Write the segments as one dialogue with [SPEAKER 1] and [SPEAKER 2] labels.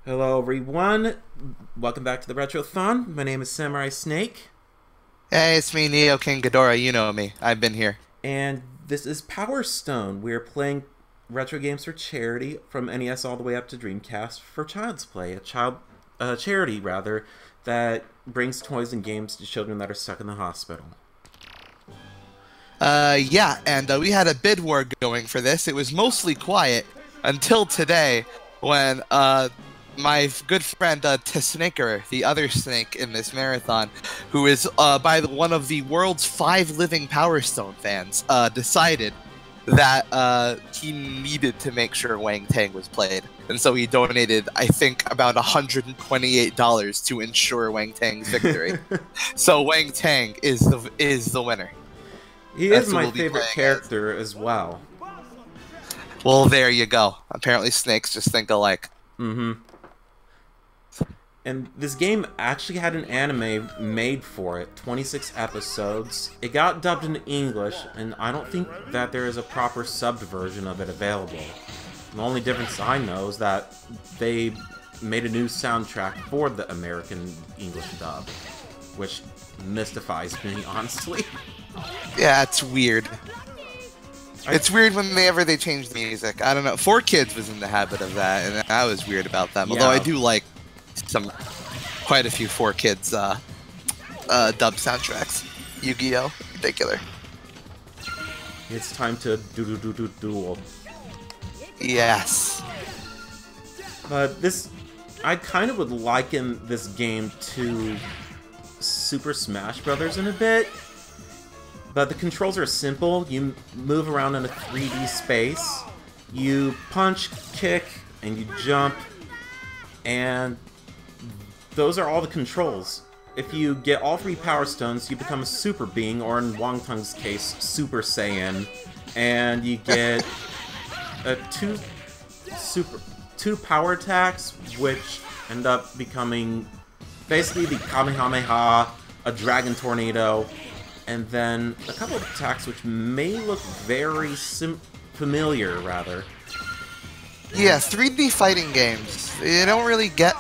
[SPEAKER 1] Hello everyone, welcome back to the Retrothon. My name is Samurai Snake.
[SPEAKER 2] Hey, it's me, Neo King Ghidorah. You know me. I've been here.
[SPEAKER 1] And this is Power Stone. We're playing retro games for charity from NES all the way up to Dreamcast for Child's Play. A charity, rather, that brings toys and games to children that are stuck in the hospital.
[SPEAKER 2] Yeah, and we had a bid war going for this. It was mostly quiet until today when, my good friend Snaker, the other snake in this marathon, who is one of the world's 5 living Power Stone fans, decided that he needed to make sure Wang Tang was played, and so he donated, I think, about $128 to ensure Wang Tang's victory. So Wang Tang is the winner.
[SPEAKER 1] He is my favorite character as well.
[SPEAKER 2] Well, there you go. Apparently, snakes just think alike.
[SPEAKER 1] Mm-hmm. And this game actually had an anime made for it, 26 episodes. It got dubbed into English, and I don't think that there is a proper subbed version of it available. The only difference I know is that they made a new soundtrack for the American English dub, which mystifies me, honestly.
[SPEAKER 2] Yeah, it's weird. It's weird whenever they change the music. I don't know. 4Kids was in the habit of that, and I was weird about them. Yeah. Although I do like quite a few 4Kids dub soundtracks. Yu-Gi-Oh! In particular.
[SPEAKER 1] It's time to duel.
[SPEAKER 2] Yes.
[SPEAKER 1] But I kind of would liken this game to Super Smash Brothers in a bit. But the controls are simple. You move around in a 3D space. You punch, kick, and you jump. And those are all the controls. If you get all 3 Power Stones, you become a Super Being, or in Wang Tang's case, Super Saiyan. And you get two power attacks, which end up becoming basically the Kamehameha, a Dragon Tornado, and then a couple of attacks which may look very familiar, rather.
[SPEAKER 2] Yeah, 3D fighting games, they don't really get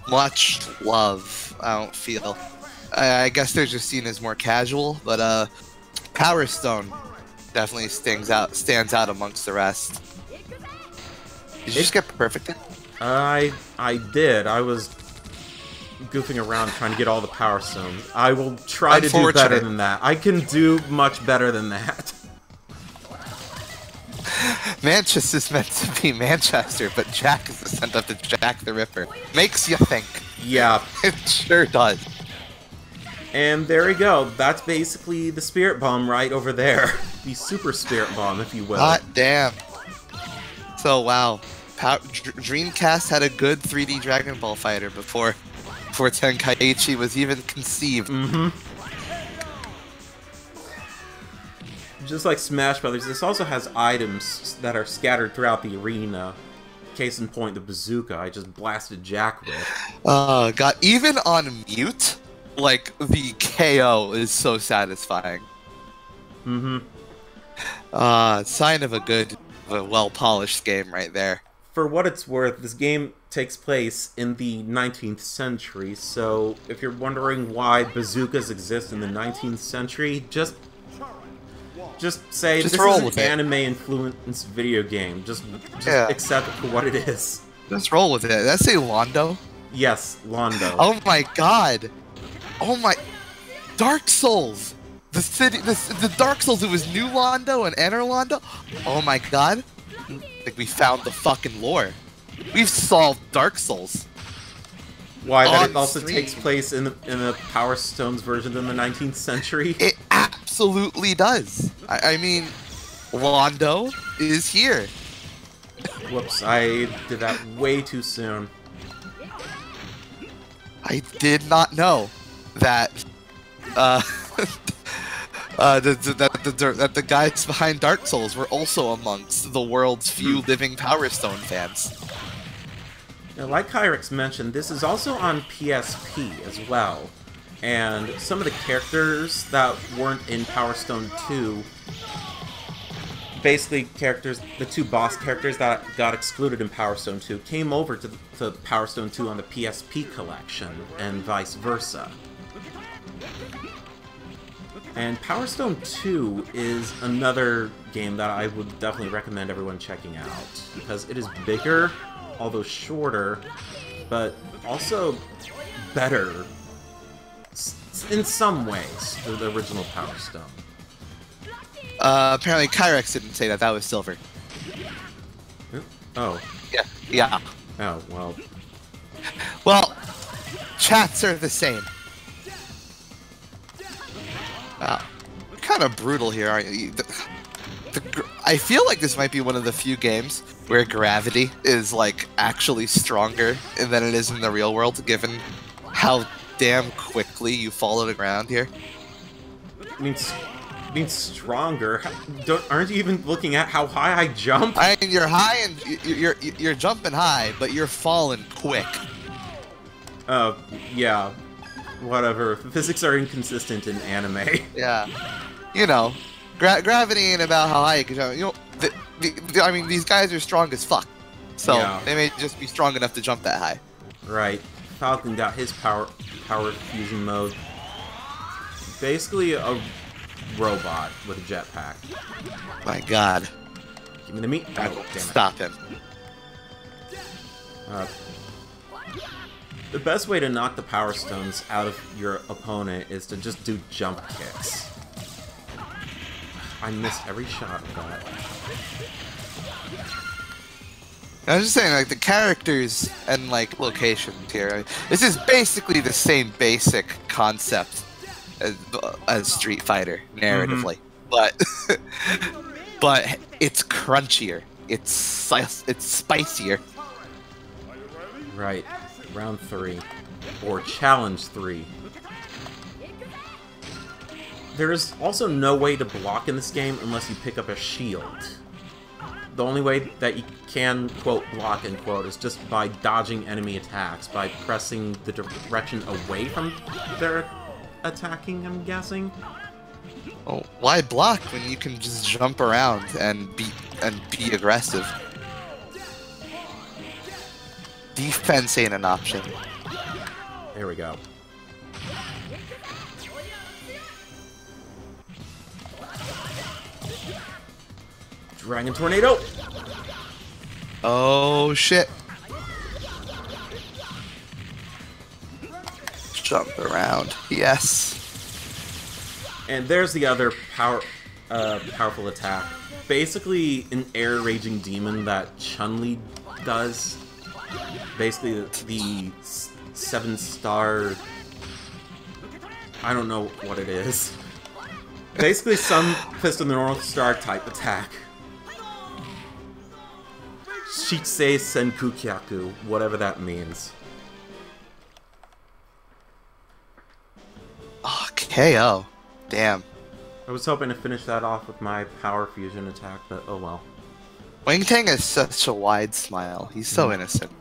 [SPEAKER 2] much love, I don't feel. I guess they're just seen as more casual, but Power Stone definitely stands out amongst the rest. Did you just get perfected?
[SPEAKER 1] I did. I was goofing around trying to get all the Power Stones. I will try to do better than that. I can do much better than that.
[SPEAKER 2] Manchester is meant to be Manchester, but Jack is sent up to Jack the Ripper. Makes you think.
[SPEAKER 1] Yeah.
[SPEAKER 2] It sure does.
[SPEAKER 1] And there we go. That's basically the Spirit Bomb right over there. The Super Spirit Bomb, if you will.
[SPEAKER 2] Hot damn. So, wow. Dreamcast had a good 3D Dragon Ball fighter before Tenkaichi was even conceived.
[SPEAKER 1] Mm-hmm. Just like Smash Brothers, this also has items that are scattered throughout the arena. Case in point, the bazooka I just blasted Jack with.
[SPEAKER 2] God, even on mute, like, the KO is so satisfying.
[SPEAKER 1] Mm-hmm.
[SPEAKER 2] Sign of a well-polished game right there.
[SPEAKER 1] For what it's worth, this game takes place in the 19th century, so if you're wondering why bazookas exist in the 19th century, just say, this is an anime-influenced video game. Just accept it for what it is.
[SPEAKER 2] Just roll with it. Did I say Londo?
[SPEAKER 1] Yes, Londo.
[SPEAKER 2] Oh my god! Oh my... Dark Souls! The Dark Souls, it was New Londo and Enter Londo? Oh my god. I think we found the fucking lore. We've solved Dark Souls.
[SPEAKER 1] Why, that it also takes place in the Power Stones version in the 19th century?
[SPEAKER 2] It absolutely does. I mean, Londo is here.
[SPEAKER 1] Whoops, I did that way too soon.
[SPEAKER 2] I did not know that that the guys behind Dark Souls were also amongst the world's few living Power Stone fans.
[SPEAKER 1] Now, like Kyrex mentioned, this is also on PSP as well. And some of the characters that weren't in Power Stone 2, basically the two boss characters that got excluded in Power Stone 2, came over to Power Stone 2 on the PSP collection, and vice versa. And Power Stone 2 is another game that I would definitely recommend everyone checking out, because it is bigger, although shorter, but also better in some ways than the original Power Stone.
[SPEAKER 2] Apparently Kyrex didn't say that. That was Silver.
[SPEAKER 1] Oh.
[SPEAKER 2] Yeah.
[SPEAKER 1] Oh, well.
[SPEAKER 2] Well, chats are the same. Kind of brutal here, aren't you? I feel like this might be one of the few games where gravity is, like, actually stronger than it is in the real world, given how damn quickly you fall to the ground here.
[SPEAKER 1] Means stronger? Aren't you even looking at how high I jump?
[SPEAKER 2] I mean, you're high and you're jumping high, but you're falling quick.
[SPEAKER 1] Yeah. Whatever. Physics are inconsistent in anime.
[SPEAKER 2] Yeah. You know, gravity ain't about how high you can jump. You know, I mean, these guys are strong as fuck. So,
[SPEAKER 1] yeah.
[SPEAKER 2] They may just be strong enough to jump that high.
[SPEAKER 1] Right. Falcon got his power fusion mode. Basically a robot with a jetpack.
[SPEAKER 2] My god.
[SPEAKER 1] Give me the meat.
[SPEAKER 2] I will stop him.
[SPEAKER 1] The best way to knock the Power Stones out of your opponent is to just do jump kicks. I missed every shot of that.
[SPEAKER 2] I was just saying, like, the characters and, like, locations here, this is basically the same basic concept as Street Fighter, narratively. But it's crunchier. It's spicier.
[SPEAKER 1] Right. Round 3. Or Challenge 3. There is also no way to block in this game unless you pick up a shield. The only way that you can, quote, block, end quote, is just by dodging enemy attacks, by pressing the direction away from their attacking, I'm guessing.
[SPEAKER 2] Oh, why block when you can just jump around and be aggressive? Defense ain't an option.
[SPEAKER 1] There we go. Dragon Tornado!
[SPEAKER 2] Oh shit. Jump around. Yes.
[SPEAKER 1] And there's the other powerful attack. Basically an air-raging demon that Chun-Li does. Basically the 7-star... I don't know what it is. Basically some Fist of the North Star type attack. Shitsei Senkukyaku, whatever that means.
[SPEAKER 2] Oh, KO. Damn.
[SPEAKER 1] I was hoping to finish that off with my power fusion attack, but oh well.
[SPEAKER 2] Wing Tang has such a wide smile. He's so innocent.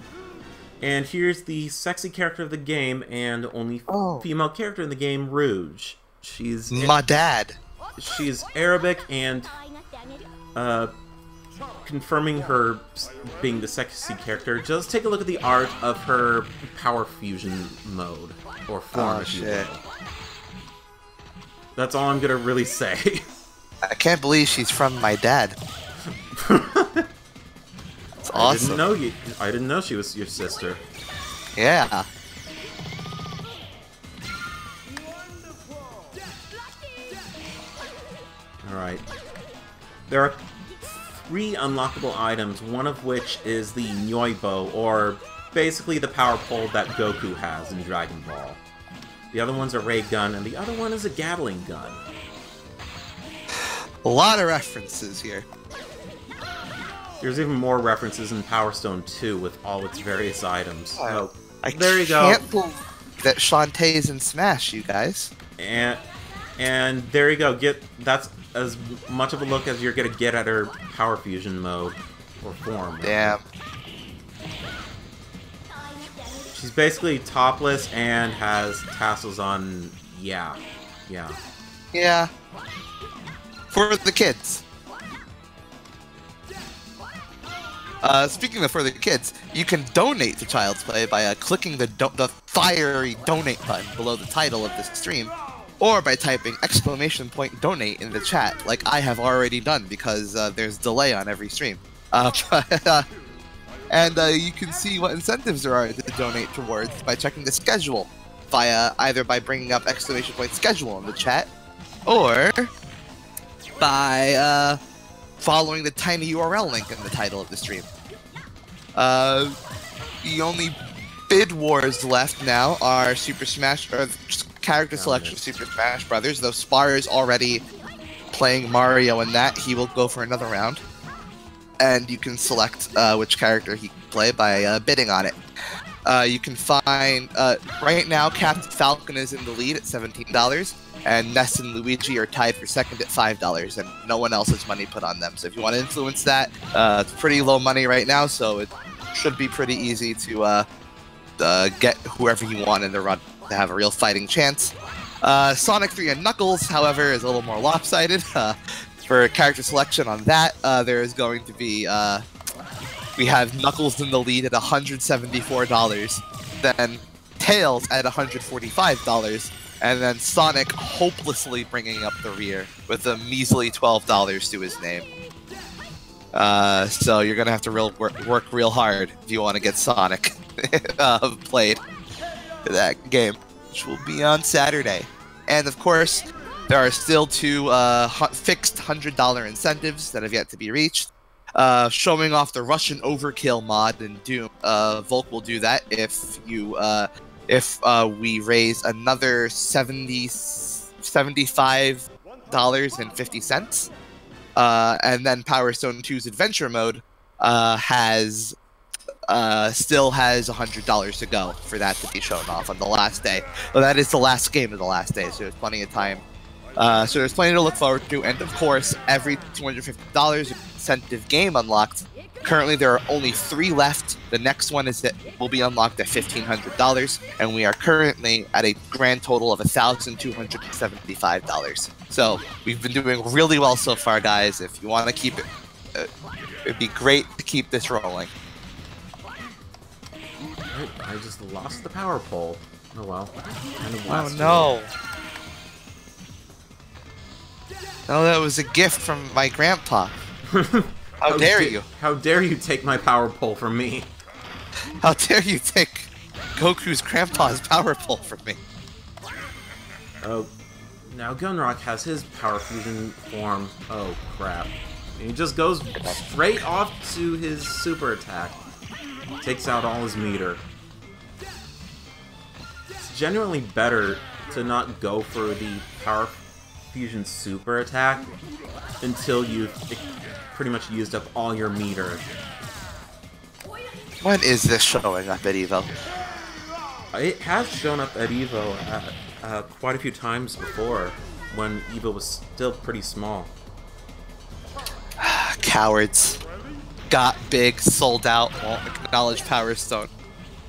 [SPEAKER 1] And here's the sexy character of the game and only female character in the game, Rouge. She's
[SPEAKER 2] my dad.
[SPEAKER 1] She's Arabic and confirming her being the sexy character. Just take a look at the art of her power fusion mode or form.
[SPEAKER 2] Oh shit.
[SPEAKER 1] That's all I'm gonna really say.
[SPEAKER 2] I can't believe she's from my dad. It's awesome.
[SPEAKER 1] I didn't know she was your sister.
[SPEAKER 2] Yeah.
[SPEAKER 1] Alright. There are 3 unlockable items, one of which is the Nyoibo, or basically the power pole that Goku has in Dragon Ball. The other one's a ray gun, and the other one is a Gatling gun.
[SPEAKER 2] A lot of references here.
[SPEAKER 1] There's even more references in Power Stone 2 with all its various items. So,
[SPEAKER 2] there you go. I can't believe that Shantae's in Smash, you guys.
[SPEAKER 1] And there you go. That's as much of a look as you're gonna get at her power fusion mode or form.
[SPEAKER 2] Damn.
[SPEAKER 1] She's basically topless and has tassels on. Yeah.
[SPEAKER 2] Yeah. For the kids. Speaking of for the kids, you can donate to Child's Play by clicking the fiery donate button below the title of this stream, or by typing !donate in the chat, like I have already done because there's delay on every stream. And you can see what incentives there are to donate towards by checking the schedule via either by bringing up !schedule in the chat, or by following the tiny URL link in the title of the stream. The only bid wars left now are Super Smash, or character selection of Super Smash Brothers. Though Spar is already playing Mario in that, he will go for another round. And you can select which character he can play by bidding on it. You can find, right now, Captain Falcon is in the lead at $17. And Ness and Luigi are tied for second at $5, and no one else has money put on them. So if you want to influence that, it's pretty low money right now, so it should be pretty easy to get whoever you want in the run to have a real fighting chance. Sonic 3 and Knuckles, however, is a little more lopsided. For character selection on that, there is going to be, we have Knuckles in the lead at $174, then Tails at $145, and then Sonic hopelessly bringing up the rear with a measly $12 to his name. So you're gonna have to work real hard if you want to get Sonic played that game, which will be on Saturday. And of course, there are still two fixed $100 incentives that have yet to be reached. Showing off the Russian Overkill mod in Doom. Volk will do that if you if we raise another $75.50. And then Power Stone 2's Adventure Mode still has $100 to go for that to be shown off on the last day. Well, that is the last game of the last day, so there's plenty of time. So there's plenty to look forward to, and of course, every $250 incentive game unlocked. Currently, there are only 3 left. The next one will be unlocked at $1,500, and we are currently at a grand total of $1,275. So we've been doing really well so far, guys. If you want to keep it, it'd be great to keep this rolling.
[SPEAKER 1] I just lost the power pole. Oh well. Kind of
[SPEAKER 2] oh no. No, that was a gift from my grandpa. How dare you?
[SPEAKER 1] How dare you take my power pole from me?
[SPEAKER 2] How dare you take Goku's grandpa's power pole from me?
[SPEAKER 1] Oh, now Gunrock has his power fusion form. Oh crap. And he just goes straight off to his super attack. Takes out all his meter. It's genuinely better to not go for the power fusion super attack until you've pretty much used up all your meter.
[SPEAKER 2] When is this showing up at EVO?
[SPEAKER 1] It has shown up at EVO quite a few times before, when EVO was still pretty small.
[SPEAKER 2] Cowards. Got big, sold out, won't acknowledge Power Stone.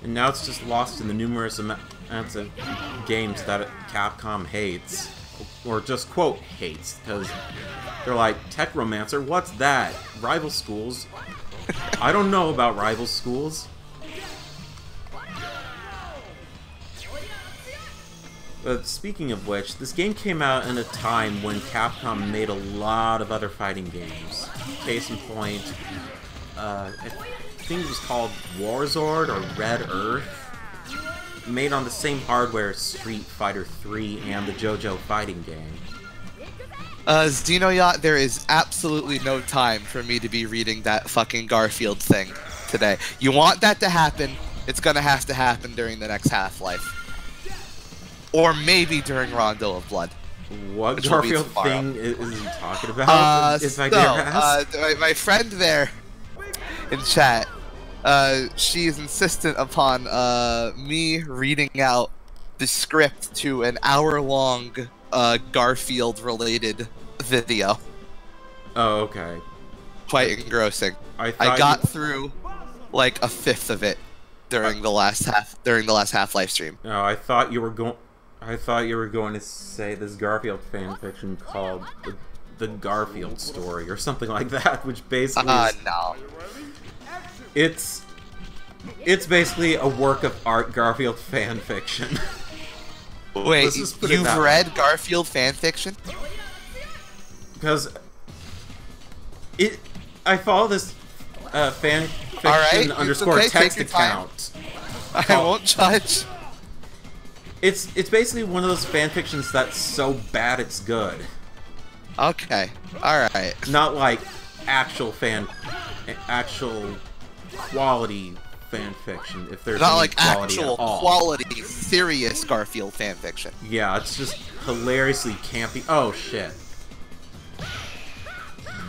[SPEAKER 1] And now it's just lost in the numerous amounts of games that Capcom hates. Or just, quote, hates, because they're like, Tech Romancer, what's that? Rival schools? I don't know about rival schools. But speaking of which, this game came out in a time when Capcom made a lot of other fighting games. Case in point, I think it was called Warzord or Red Earth. Made on the same hardware as Street Fighter 3 and the JoJo fighting game.
[SPEAKER 2] Xenoyacht, there is absolutely no time for me to be reading that fucking Garfield thing today. You want that to happen, it's gonna have to happen during the next Half-Life. Or maybe during Rondo of Blood.
[SPEAKER 1] What Garfield thing is he talking about?
[SPEAKER 2] My friend there in chat, she is insistent upon me reading out the script to an hour-long Garfield-related video.
[SPEAKER 1] Oh, okay.
[SPEAKER 2] Quite engrossing. I got through like a fifth of it during the last half live stream.
[SPEAKER 1] No, I thought you were going to say this Garfield fanfiction called the Garfield story or something like that, which basically
[SPEAKER 2] no.
[SPEAKER 1] It's basically a work of art Garfield fanfiction.
[SPEAKER 2] Wait, you've read Garfield fanfiction?
[SPEAKER 1] Because I follow this fanfiction
[SPEAKER 2] right,
[SPEAKER 1] underscore text account.
[SPEAKER 2] I won't judge.
[SPEAKER 1] It's basically one of those fanfictions that's so bad it's good.
[SPEAKER 2] Okay, alright.
[SPEAKER 1] Not like actual quality fanfiction, if there's
[SPEAKER 2] not
[SPEAKER 1] any
[SPEAKER 2] like
[SPEAKER 1] quality
[SPEAKER 2] actual
[SPEAKER 1] at all.
[SPEAKER 2] quality, serious Garfield fanfiction.
[SPEAKER 1] Yeah, it's just hilariously campy. Oh shit.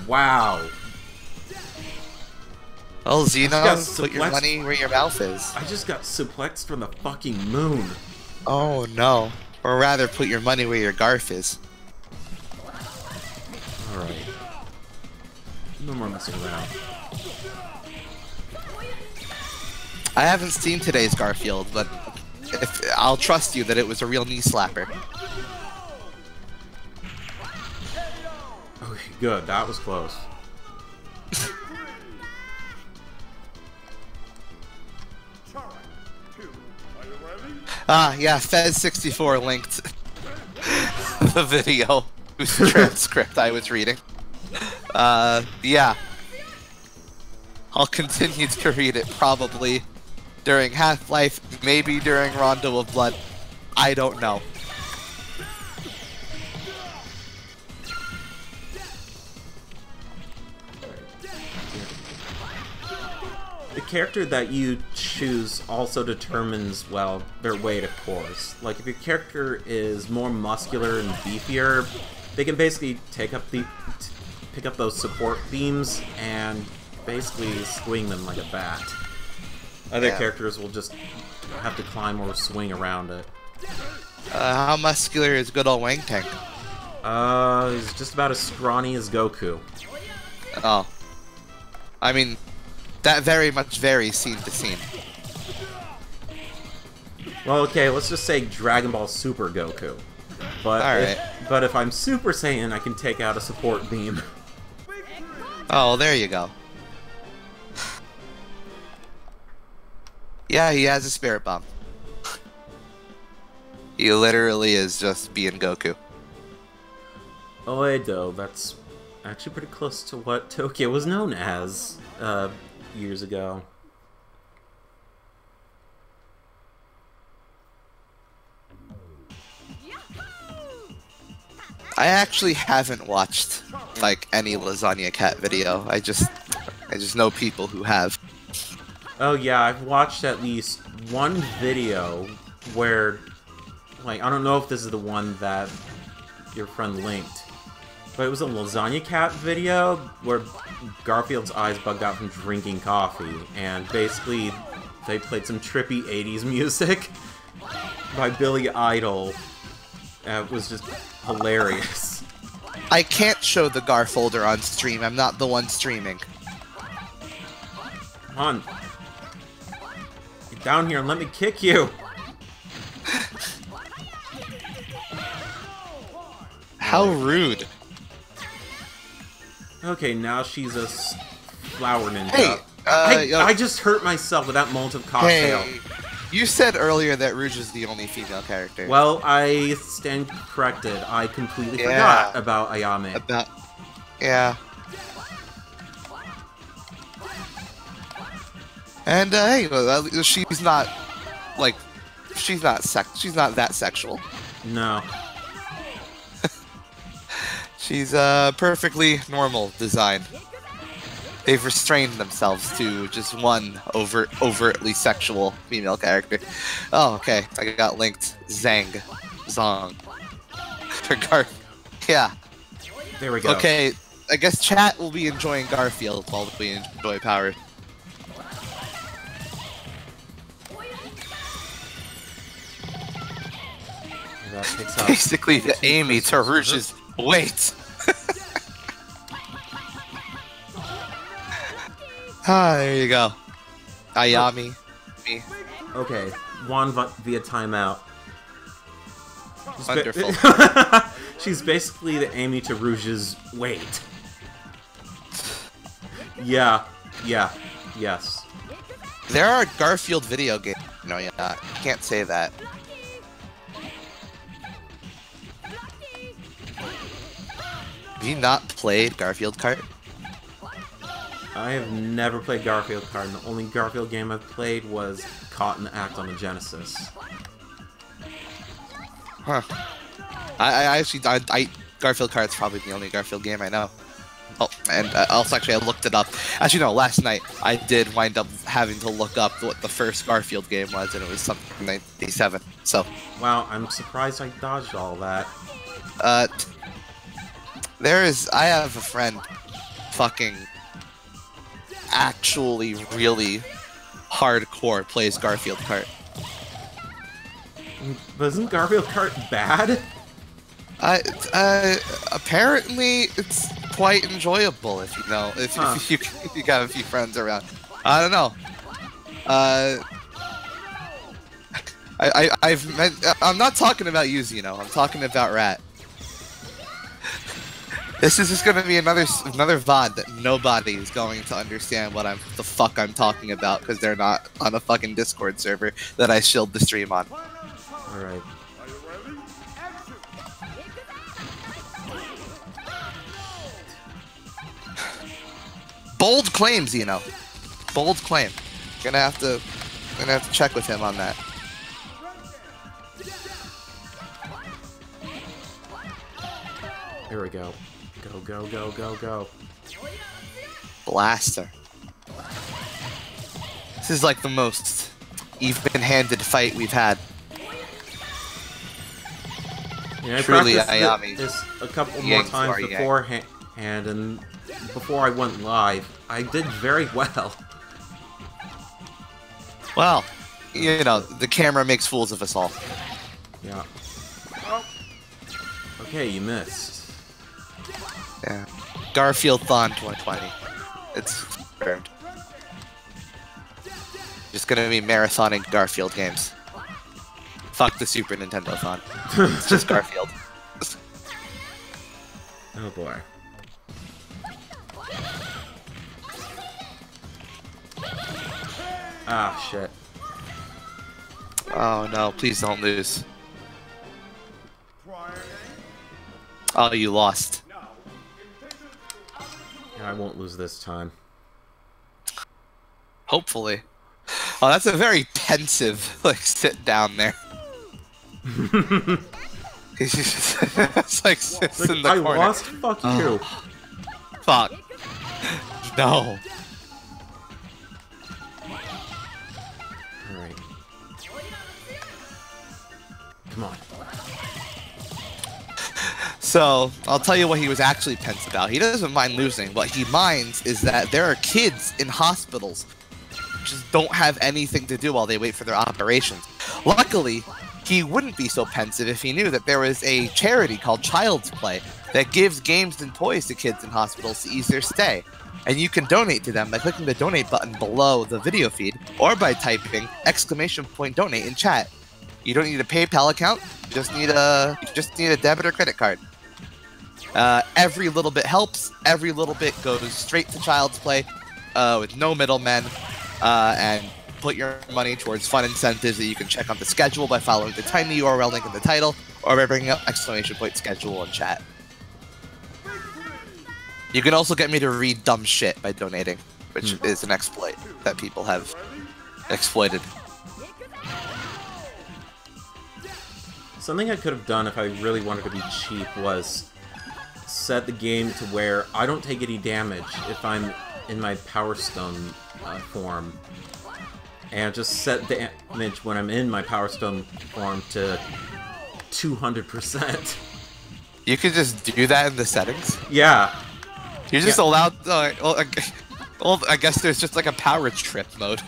[SPEAKER 1] Wow.
[SPEAKER 2] Oh, Xeno, put your money where your mouth is.
[SPEAKER 1] I just got suplexed from the fucking moon.
[SPEAKER 2] Oh no. Or rather, put your money where your Garf is.
[SPEAKER 1] Alright. No more messing around.
[SPEAKER 2] I haven't seen today's Garfield, but I'll trust you that it was a real knee slapper.
[SPEAKER 1] Okay, good. That was close.
[SPEAKER 2] Yeah, Fez64 linked the video whose transcript I was reading. Yeah. I'll continue to read it probably during Half-Life, maybe during Rondo of Blood. I don't know.
[SPEAKER 1] The character that you choose also determines, well, their weight, of course. Like, if your character is more muscular and beefier, they can basically pick up those support beams and basically swing them like a bat. Other characters will just have to climb or swing around it.
[SPEAKER 2] How muscular is good old Wang Tank?
[SPEAKER 1] He's just about as scrawny as Goku.
[SPEAKER 2] Oh. I mean, that very much varies scene to scene.
[SPEAKER 1] Well, okay, let's just say Dragon Ball Super Goku. But but if I'm Super Saiyan, I can take out a support beam.
[SPEAKER 2] Oh, there you go. Yeah, he has a spirit bomb. He literally is just being Goku.
[SPEAKER 1] Oedo, that's actually pretty close to what Tokyo was known as years ago.
[SPEAKER 2] I actually haven't watched like any Lasagna Cat video. I just know people who have.
[SPEAKER 1] Oh yeah, I've watched at least one video where, like, I don't know if this is the one that your friend linked, but it was a Lasagna Cat video where Garfield's eyes bugged out from drinking coffee, and basically they played some trippy 80s music by Billy Idol. It was just hilarious.
[SPEAKER 2] I can't show the Gar folder on stream. I'm not the one streaming.
[SPEAKER 1] Come on. Get down here and let me kick you.
[SPEAKER 2] How rude.
[SPEAKER 1] Okay, now she's a flower ninja.
[SPEAKER 2] Hey,
[SPEAKER 1] I just hurt myself with that Molotov cocktail.
[SPEAKER 2] Hey, you said earlier that Rouge is the only female character.
[SPEAKER 1] Well, I stand corrected. I completely forgot about Ayame.
[SPEAKER 2] Yeah. And hey, she's not like she's not that sexual.
[SPEAKER 1] No.
[SPEAKER 2] She's perfectly normal design. They've restrained themselves to just one overtly sexual female character. Oh, okay. I got linked Zong. For yeah.
[SPEAKER 1] There we go.
[SPEAKER 2] Okay, I guess chat will be enjoying Garfield while we enjoy Power. Basically, the Amy to Rouge's weight. There you go. Ayami. Me.
[SPEAKER 1] Okay, won via timeout.
[SPEAKER 2] Wonderful.
[SPEAKER 1] She's basically the Amy to Rouge's weight. Yeah, yes.
[SPEAKER 2] There are Garfield video games. No, yeah, you can't say that. Have you not played Garfield Kart?
[SPEAKER 1] I have never played Garfield Kart, and the only Garfield game I've played was Caught in the Act on the Genesis.
[SPEAKER 2] Huh. Garfield Kart's probably the only Garfield game I know. Oh, and also actually I looked it up. As you know, last night I did wind up having to look up what the first Garfield game was, and it was something from 1987. So.
[SPEAKER 1] Wow, I'm surprised I dodged all that.
[SPEAKER 2] I have a friend, fucking, actually really hardcore plays Garfield Kart.
[SPEAKER 1] But isn't Garfield Kart bad?
[SPEAKER 2] Apparently it's quite enjoyable if you know, if you got a few friends around. I don't know. I'm not talking about you, Zeno. I'm talking about Rat. This is just gonna be another VOD that nobody is going to understand what the fuck I'm talking about because they're not on a fucking Discord server that I shilled the stream on.
[SPEAKER 1] All right.
[SPEAKER 2] Bold claims, you know. Bold claim. Gonna have to check with him on that.
[SPEAKER 1] Here we go. Go.
[SPEAKER 2] Blaster. This is like the most even-handed fight we've had.
[SPEAKER 1] Yeah, I
[SPEAKER 2] Truly,
[SPEAKER 1] practiced this a couple more times beforehand, and before I went live, I did very well.
[SPEAKER 2] Well, you know, the camera makes fools of us all.
[SPEAKER 1] Yeah. Okay, you missed.
[SPEAKER 2] Yeah. Garfield-thon 2020. It's confirmed. Just gonna be marathoning Garfield games. Fuck the Super Nintendo-thon. It's just Garfield.
[SPEAKER 1] Oh boy. Ah, shit.
[SPEAKER 2] Oh no, please don't lose. Oh, you lost.
[SPEAKER 1] Yeah, I won't lose this time.
[SPEAKER 2] Hopefully. Oh, that's a very pensive, like, sit down there. He's just, it's like sits in the corner.
[SPEAKER 1] I lost? Fuck you.
[SPEAKER 2] Fuck. No.
[SPEAKER 1] Alright. Come on.
[SPEAKER 2] So, I'll tell you what he was actually tense about. He doesn't mind losing. What he minds is that there are kids in hospitals who just don't have anything to do while they wait for their operations. Luckily, he wouldn't be so pensive if he knew that there was a charity called Child's Play that gives games and toys to kids in hospitals to ease their stay. And you can donate to them by clicking the donate button below the video feed or by typing !donate in chat. You don't need a PayPal account, you just need a debit or credit card. Every little bit helps, every little bit goes straight to Child's Play with no middlemen, and put your money towards fun incentives that you can check on the schedule by following the tiny URL link in the title or by bringing up !schedule in chat. You can also get me to read dumb shit by donating, which is an exploit that people have exploited.
[SPEAKER 1] Something I could have done if I really wanted to be cheap was set the game to where I don't take any damage if I'm in my Power Stone form. And just set the damage when I'm in my Power Stone form to 200%.
[SPEAKER 2] You could just do that in the settings?
[SPEAKER 1] Yeah.
[SPEAKER 2] You're just allowed... well, I guess there's just like a power trip mode.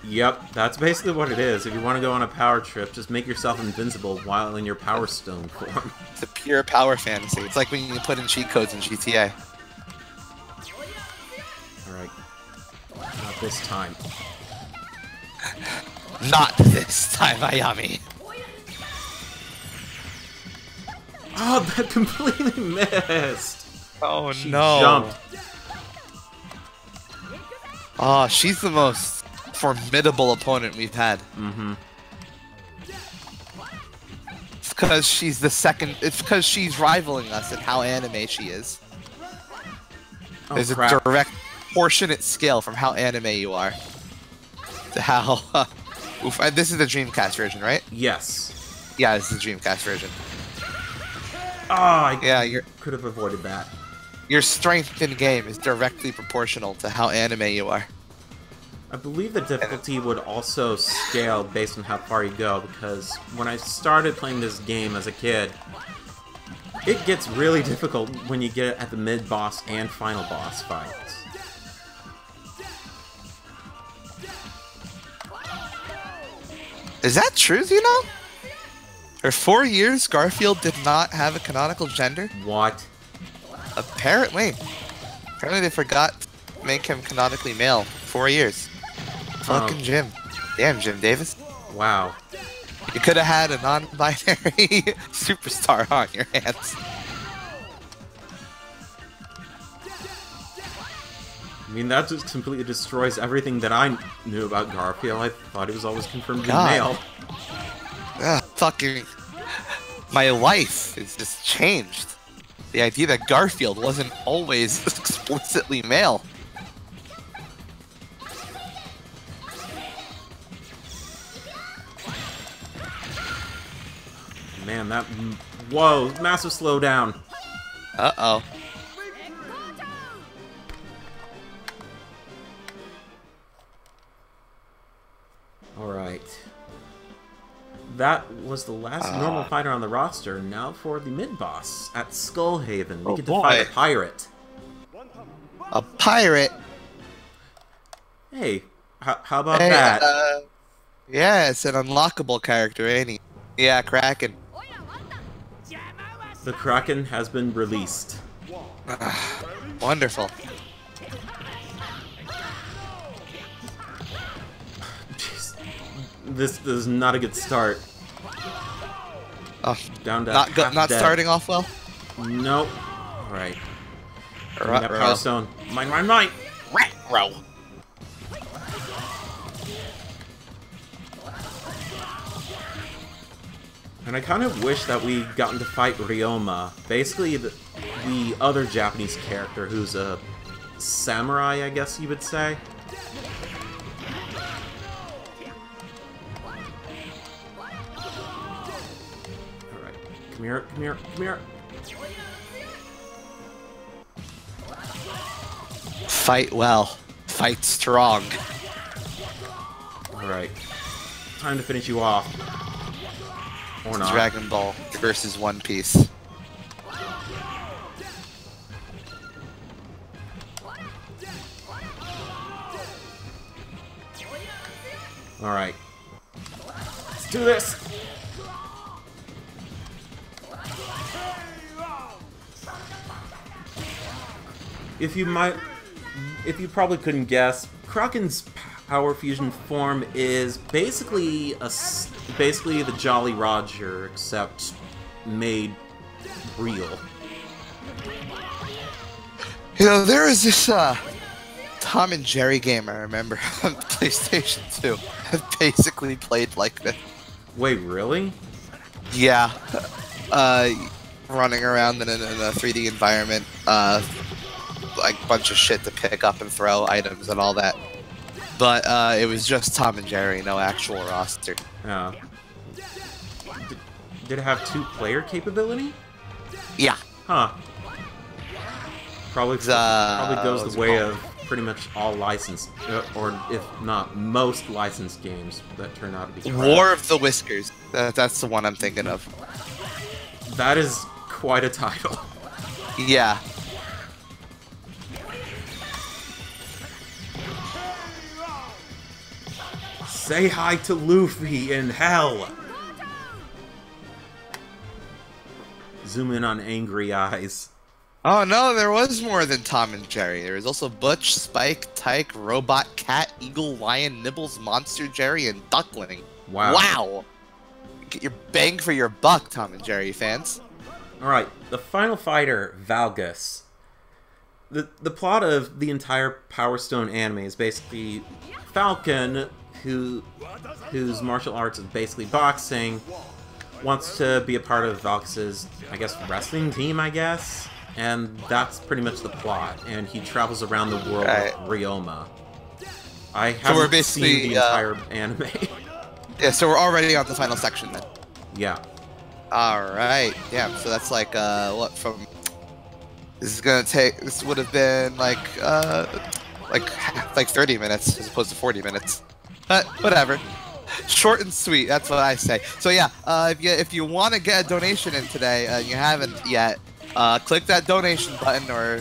[SPEAKER 1] Yep, that's basically what it is. If you want to go on a power trip, just make yourself invincible while in your Power Stone form.
[SPEAKER 2] It's a pure power fantasy. It's like when you put in cheat codes in GTA.
[SPEAKER 1] Alright. Not this time.
[SPEAKER 2] Not this time, Ayami.
[SPEAKER 1] Oh, that completely missed.
[SPEAKER 2] Oh
[SPEAKER 1] She
[SPEAKER 2] no.
[SPEAKER 1] jumped.
[SPEAKER 2] Oh, she's the most formidable opponent we've had.
[SPEAKER 1] Mm-hmm.
[SPEAKER 2] It's because she's the second. It's because she's rivaling us in how anime she is.
[SPEAKER 1] Oh,
[SPEAKER 2] There's
[SPEAKER 1] crap.
[SPEAKER 2] a direct proportionate scale from how anime you are to how. Oof, this is the Dreamcast version, right?
[SPEAKER 1] Yes.
[SPEAKER 2] Yeah, this is the Dreamcast version.
[SPEAKER 1] Oh,
[SPEAKER 2] Yeah,
[SPEAKER 1] could have avoided that.
[SPEAKER 2] your strength in game is directly proportional to how anime you are.
[SPEAKER 1] I believe the difficulty would also scale based on how far you go, because when I started playing this game as a kid, it gets really difficult when you get at the mid-boss and final boss fights.
[SPEAKER 2] Is that true, you know? For 4 years, Garfield did not have a canonical gender?
[SPEAKER 1] What?
[SPEAKER 2] Apparently. Apparently they forgot to make him canonically male. 4 years. Fucking Jim. Damn, Jim Davis.
[SPEAKER 1] Wow.
[SPEAKER 2] You could have had a non-binary superstar on your hands.
[SPEAKER 1] I mean, that just completely destroys everything that I knew about Garfield. I thought he was always confirmed to be
[SPEAKER 2] God.
[SPEAKER 1] male.
[SPEAKER 2] Ugh, fucking... My life is just changed. The idea that Garfield wasn't always explicitly male.
[SPEAKER 1] Man, that... Whoa, massive slowdown.
[SPEAKER 2] Uh-oh.
[SPEAKER 1] Alright. That was the last normal fighter on the roster. Now for the mid-boss at Skullhaven. We get to fight a pirate.
[SPEAKER 2] A pirate?
[SPEAKER 1] Hey, how about that?
[SPEAKER 2] Yeah, it's an unlockable character, ain't he? Yeah, Kraken.
[SPEAKER 1] The Kraken has been released.
[SPEAKER 2] Wonderful.
[SPEAKER 1] Jeez. This is not a good start.
[SPEAKER 2] Oh,
[SPEAKER 1] Down to
[SPEAKER 2] not
[SPEAKER 1] half dead.
[SPEAKER 2] starting off well.
[SPEAKER 1] Nope. Alright. That Power Stone. Mine.
[SPEAKER 2] Retro.
[SPEAKER 1] And I kind of wish that we gotten to fight Ryoma. Basically, the other Japanese character who's a samurai, I guess you would say. Alright. Come here.
[SPEAKER 2] Fight well. Fight strong.
[SPEAKER 1] Alright. Time to finish you off. Or not.
[SPEAKER 2] Dragon Ball versus One Piece.
[SPEAKER 1] Alright. Let's do this! If you probably couldn't guess, Kraken's power fusion form is basically the Jolly Roger, except made real.
[SPEAKER 2] You know, there was this Tom and Jerry game I remember on PlayStation 2 that basically played like this.
[SPEAKER 1] Wait, really?
[SPEAKER 2] Yeah. Running around in a 3D environment, like a bunch of shit to pick up and throw items and all that. But it was just Tom and Jerry, no actual roster.
[SPEAKER 1] Yeah. Did it have 2-player capability?
[SPEAKER 2] Yeah.
[SPEAKER 1] Huh. Probably goes the way of pretty much all licensed, or if not most licensed games that turn out to be crap.
[SPEAKER 2] War of the Whiskers. That's the one I'm thinking of.
[SPEAKER 1] That is quite a title.
[SPEAKER 2] Yeah.
[SPEAKER 1] Say hi to Luffy in hell! Zoom in on angry eyes.
[SPEAKER 2] Oh no, there was more than Tom and Jerry. There was also Butch, Spike, Tyke, Robot, Cat, Eagle, Lion, Nibbles, Monster, Jerry, and Duckling.
[SPEAKER 1] Wow.
[SPEAKER 2] Wow! Get your bang for your buck, Tom and Jerry fans.
[SPEAKER 1] Alright, the final fighter, Valgus. The plot of the entire Power Stone anime is basically Falcon, whose martial arts is basically boxing, wants to be a part of Valkus's, I guess, wrestling team, I guess? And that's pretty much the plot, and he travels around the world with Ryoma. I haven't seen the entire anime.
[SPEAKER 2] Yeah, so we're already on the final section then.
[SPEAKER 1] Yeah.
[SPEAKER 2] Alright, yeah, so that's like, what, from... This would have been like 30 minutes as opposed to 40 minutes. But, whatever. Short and sweet, that's what I say. So yeah, if you want to get a donation in today, and you haven't yet, click that donation button or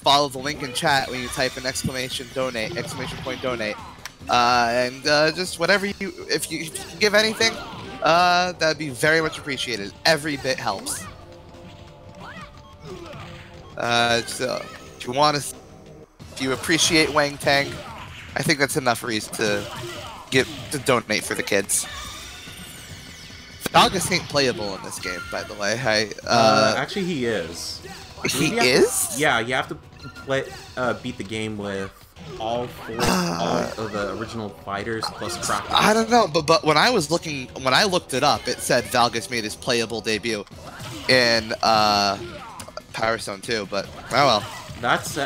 [SPEAKER 2] follow the link in chat when you type in exclamation point donate. And just whatever if you can give anything, that'd be very much appreciated. Every bit helps. So if you appreciate Wang Tang, I think that's enough reason to donate for the kids. Valgus ain't playable in this game, by the way.
[SPEAKER 1] Actually, he is.
[SPEAKER 2] He is?
[SPEAKER 1] Yeah, you have to beat the game with all of the original fighters plus Kraken.
[SPEAKER 2] I don't know, but when I looked it up, it said Valgus made his playable debut in Power Stone 2, but oh well.
[SPEAKER 1] That's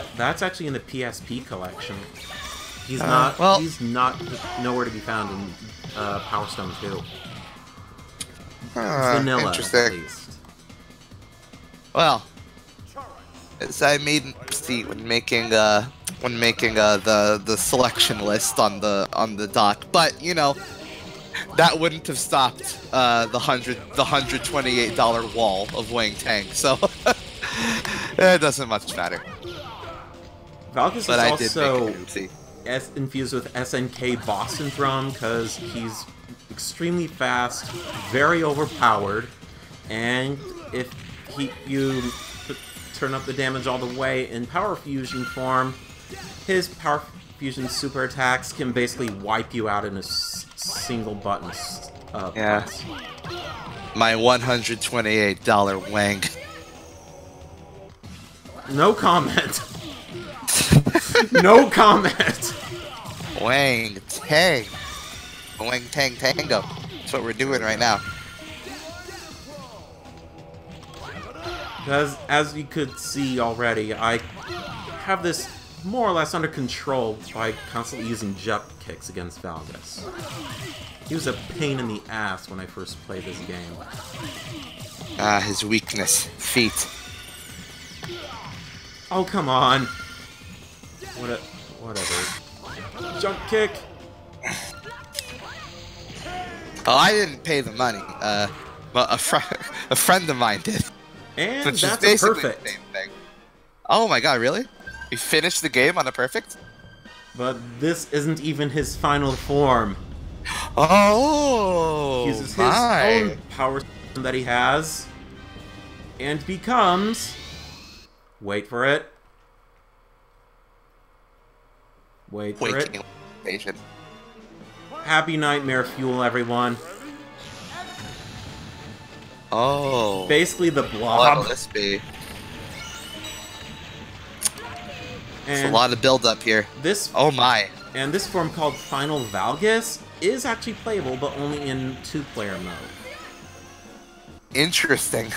[SPEAKER 1] actually in the PSP collection. He's he's nowhere to be found in Power Stone 2. Vanilla,
[SPEAKER 2] interesting.
[SPEAKER 1] at least.
[SPEAKER 2] Well, as I made mistake when making the selection list on the dock, but you know, that wouldn't have stopped the $128 wall of Wang Tang, so it doesn't much matter.
[SPEAKER 1] Valgus is also infused with SNK boss syndrome because he's extremely fast, very overpowered, and if you turn up the damage all the way in Power Fusion form, his Power Fusion super attacks can basically wipe you out in a single button. Press.
[SPEAKER 2] My $128 Wang.
[SPEAKER 1] No comment. No comment.
[SPEAKER 2] Wang Tang. Wang Tang Tango. That's what we're doing right now.
[SPEAKER 1] Because, as you could see already, I have this more or less under control by constantly using jump kicks against Valgus. He was a pain in the ass when I first played this game.
[SPEAKER 2] His weakness. Feet.
[SPEAKER 1] Oh, come on. Whatever. Jump kick.
[SPEAKER 2] Oh, I didn't pay the money. Well, a friend of mine did.
[SPEAKER 1] And
[SPEAKER 2] which
[SPEAKER 1] that's
[SPEAKER 2] is basically
[SPEAKER 1] perfect.
[SPEAKER 2] the same thing. Oh my god, really? You finished the game on a perfect?
[SPEAKER 1] But this isn't even his final form.
[SPEAKER 2] Oh,
[SPEAKER 1] he uses his own power that he has, and becomes... Wait for it. Wait for it.
[SPEAKER 2] Patient.
[SPEAKER 1] Happy Nightmare Fuel, everyone.
[SPEAKER 2] Oh.
[SPEAKER 1] Basically the blob.
[SPEAKER 2] What will this be? There's a lot of build-up here. Oh my.
[SPEAKER 1] And this form called Final Valgus is actually playable, but only in 2-player mode.
[SPEAKER 2] Interesting.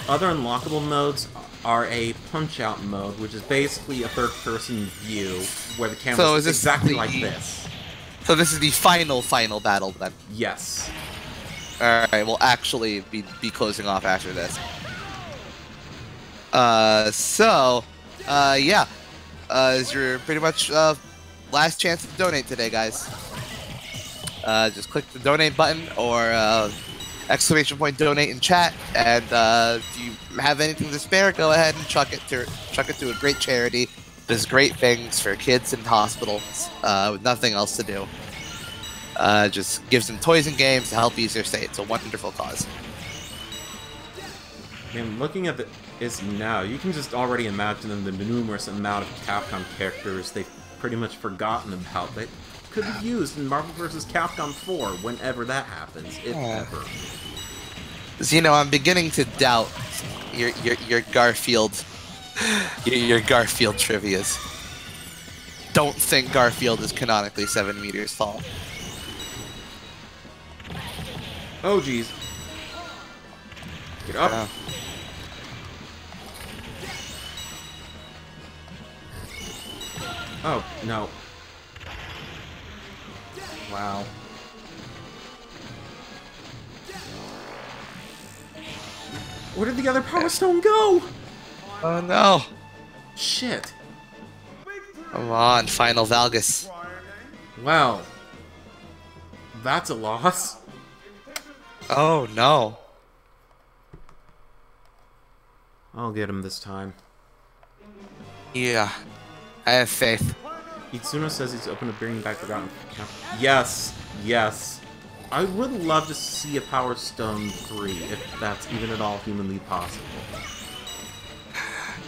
[SPEAKER 1] Other unlockable modes are a Punch-Out mode, which is basically a third-person view, where the camera is exactly like this.
[SPEAKER 2] So this is the final battle, then?
[SPEAKER 1] Yes.
[SPEAKER 2] Alright, we'll actually be closing off after this. Yeah. Is your pretty much last chance to donate today, guys. Just click the donate button or exclamation point donate in chat, and if you have anything to spare, go ahead and chuck it to a great charity. Does great things for kids in hospitals with nothing else to do. Just gives them toys and games to help ease their stay. It's a wonderful cause.
[SPEAKER 1] I'm looking at is now. You can just already imagine the numerous amount of Capcom characters they've pretty much forgotten about that could be used in Marvel vs. Capcom 4 whenever that happens, if ever.
[SPEAKER 2] Zeno, I'm beginning to doubt your Garfield, your Garfield trivias. Don't think Garfield is canonically 7 meters tall.
[SPEAKER 1] Oh, jeez. Get up. Oh, no. Wow. Where did the other Power Stone go?
[SPEAKER 2] Oh no.
[SPEAKER 1] Shit.
[SPEAKER 2] Come on, Final Valgus.
[SPEAKER 1] Well. That's a loss.
[SPEAKER 2] Oh no.
[SPEAKER 1] I'll get him this time.
[SPEAKER 2] Yeah. I have faith.
[SPEAKER 1] Itsuno says he's open to bringing back Forgotten. Yes, yes. I would love to see a Power Stone 3, if that's even at all humanly possible.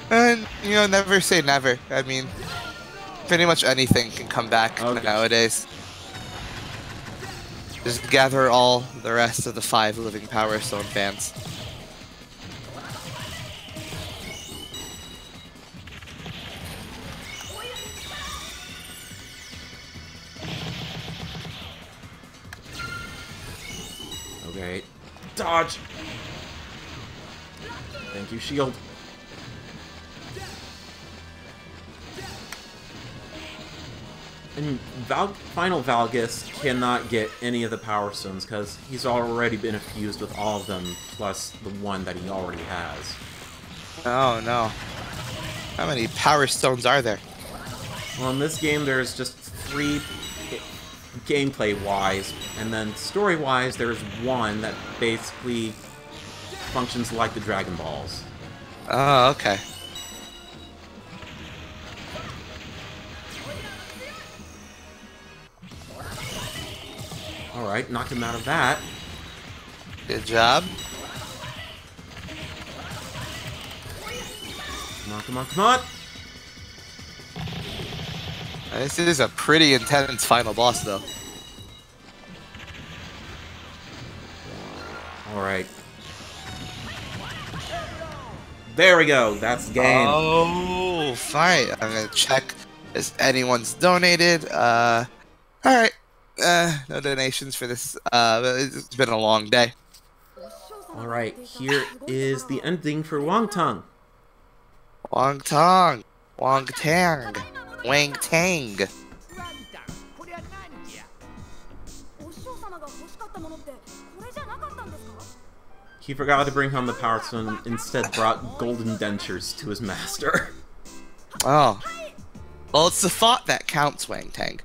[SPEAKER 2] And, you know, never say never. I mean, pretty much anything can come back nowadays. Just gather all the rest of the 5 living Power Stone fans.
[SPEAKER 1] Okay. Dodge! Thank you, shield. And Final Valgus cannot get any of the Power Stones because he's already been infused with all of them, plus the one that he already has.
[SPEAKER 2] Oh no. How many Power Stones are there?
[SPEAKER 1] Well, in this game there's just 3 gameplay-wise, and then story-wise there's 1 that basically functions like the Dragon Balls.
[SPEAKER 2] Oh, okay.
[SPEAKER 1] Alright, knocked him out of that.
[SPEAKER 2] Good job.
[SPEAKER 1] Come on, come on, come on!
[SPEAKER 2] This is a pretty intense final boss, though.
[SPEAKER 1] Alright. There we go, that's the game.
[SPEAKER 2] Oh, fine. I'm gonna check if anyone's donated. Alright. No donations for this. It's been a long day.
[SPEAKER 1] Alright, here is the ending for Wong Tongue.
[SPEAKER 2] Wong Tong. Wong Tang. Wang Tang.
[SPEAKER 1] He forgot to bring home the Power Stone and instead brought golden dentures to his master.
[SPEAKER 2] Oh. Well, it's the thought that counts, Wang Tang.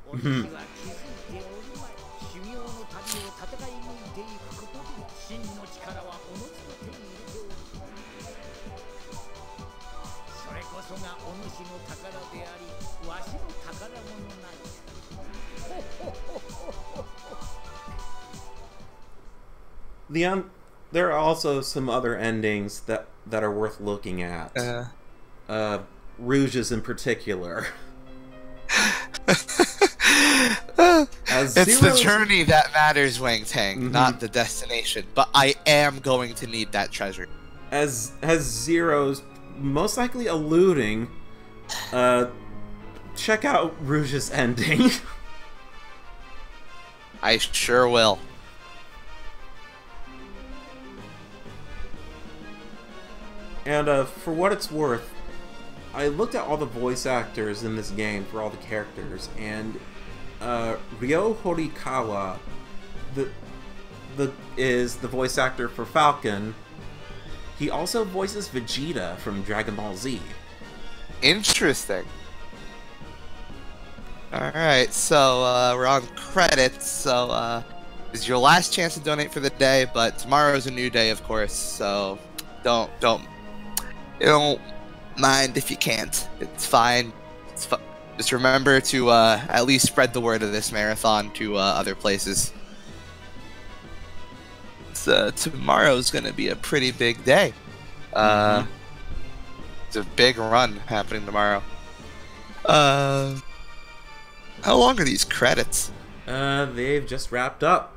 [SPEAKER 1] There are also some other endings that are worth looking at. Rouge's in particular.
[SPEAKER 2] It's the journey that matters, Wang Tang, not the destination. But I am going to need that treasure.
[SPEAKER 1] As Zero's most likely alluding, check out Rouge's ending.
[SPEAKER 2] I sure will.
[SPEAKER 1] And for what it's worth, I looked at all the voice actors in this game for all the characters, and Ryo Horikawa is the voice actor for Falcon. He also voices Vegeta from Dragon Ball Z.
[SPEAKER 2] Interesting. Alright, so we're on credits, so this is your last chance to donate for the day, but tomorrow's a new day, of course, so don't mind if you can't. It's fine. Just remember to at least spread the word of this marathon to other places. Tomorrow's gonna be a pretty big day. It's a big run happening tomorrow. How long are these credits?
[SPEAKER 1] They've just wrapped up.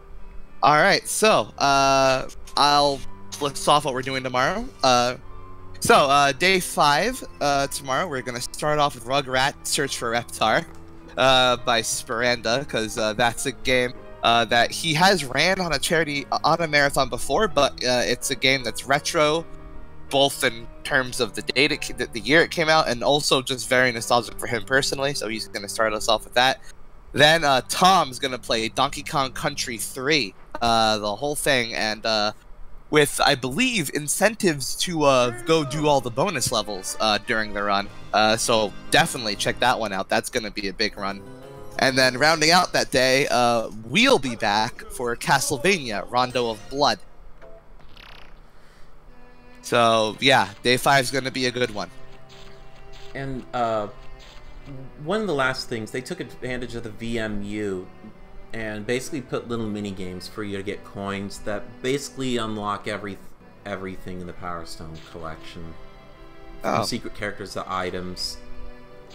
[SPEAKER 2] All right, so I'll list off what we're doing tomorrow. Day 5 tomorrow we're gonna start off with Rugrat Search for Reptar by Speranda, because that's a game that he has ran on a marathon before, but it's a game that's retro, both in terms of the year it came out, and also just very nostalgic for him personally. So he's gonna start us off with that. Then Tom's gonna play Donkey Kong Country 3, the whole thing, and with, I believe, incentives to go do all the bonus levels during the run. So definitely check that one out. That's gonna be a big run. And then rounding out that day, we'll be back for Castlevania Rondo of Blood. So yeah, day 5 is gonna be a good one.
[SPEAKER 1] And one of the last things, they took advantage of the VMU and basically put little mini games for you to get coins that basically unlock everything in the Power Stone collection. From secret characters to items.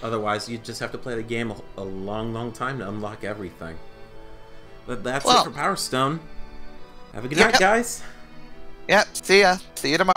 [SPEAKER 1] Otherwise, you just have to play the game a long time to unlock everything. But that's it for Power Stone. Have a good night, guys.
[SPEAKER 2] Yep, see ya. See you tomorrow.